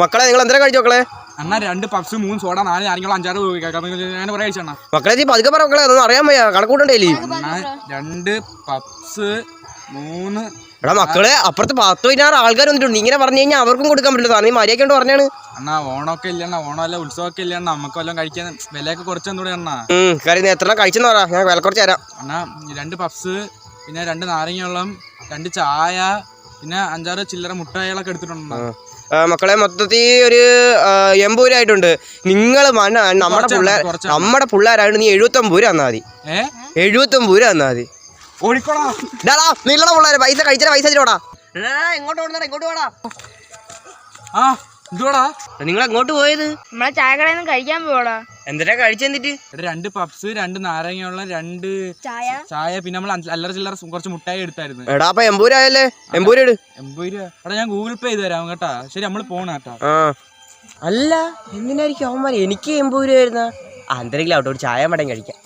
മക്കളെ നിങ്ങൾ എന്തെങ്കിലും കഴിച്ചു മക്കളെ? അണ്ണാ 2 പപ്സ് 3 സോഡ 4 നാരങ്ങളും 5 അങ്ങനെ കുറെ കഴിച്ചണ്ണ. മക്കളെ പതുക്കെ പറ മക്കളെ, അതൊന്നും അറിയാൻ വയ്യ, കണക്കൂട്ടണ്ടേ? 2 പപ്സ് 3. എടാ മക്കളെ, അപ്പുറത്ത് 10-16 ആൾക്കാർ വന്നിട്ടുണ്ട്. ഇങ്ങനെ പറഞ്ഞു കഴിഞ്ഞാൽ അവർക്കും കൊടുക്കാൻ പറ്റില്ല. നീ മര്യാദ പറഞ്ഞാണ്. അണ്ണാ ഓണമൊക്കെ ഇല്ലണ്ണ, ഓണമല്ല ഉത്സവമൊക്കെ ഇല്ലണ്ണ, നമുക്ക് വല്ലതും കഴിക്കാൻ വിലയൊക്കെ കുറച്ചെന്നൂടെ അണ്ണ. കാര്യം എത്ര കഴിച്ചെന്ന് പറ, ഞാൻ വില കുറച്ച് തരാം. അണ്ണാ 2 പപ്സ്, പിന്നെ 2 നാരങ്ങ വെള്ളം, 2 ചായ, പിന്നെ 5-6 ചില്ലറ മുട്ടായികളൊക്കെ എടുത്തിട്ടുണ്ട്. മക്കളെ മൊത്തത്തിൽ ഒരു 80 രൂപ ആയിട്ടുണ്ട്. നിങ്ങൾ നമ്മുടെ പിള്ളേരായിട്ട് നീ 79 രൂപ തന്നാൽ മതി. 79 രൂപ തന്നാൽ മതി. നിങ്ങളുടെ പിള്ളേരെ പൈസ കഴിച്ചാൽ പൈസ തരുവാടാ. ഇങ്ങോട്ട് ഓടുന്നടാ, ഇങ്ങോട്ട് പോടാ. നിങ്ങൾ എങ്ങോട്ട് പോയത്? നമ്മളെ ചായക്കടയിൽ നിന്ന് കഴിക്കാൻ പോടാ. എന്തിനാ കഴിച്ചെന്നിട്ട്? 2 പപ്സ്, 2 നാരങ്ങയുള്ള, 2 ചായ, പിന്നെ നമ്മൾ അല്ലറ ചില്ലറ കുറച്ച് മുട്ടായി എടുത്തായിരുന്നു. എടാ അപ്പൊ 80 രൂപ ആയല്ലേ? 80 രൂപ 80 രൂപ. എടാ ഞാൻ ഗൂഗിൾ പേ ചെയ്ത് തരാം കേട്ടാ. ശരി, നമ്മള് പോണ കേട്ടാ. അല്ല എന്തിനായിരിക്കും അവന്മാർ എനിക്ക് 80 രൂപ വരുന്ന? എന്തെങ്കിലും ആവട്ടെ, ഒരു ചായ മടങ്ങി കഴിക്കാം.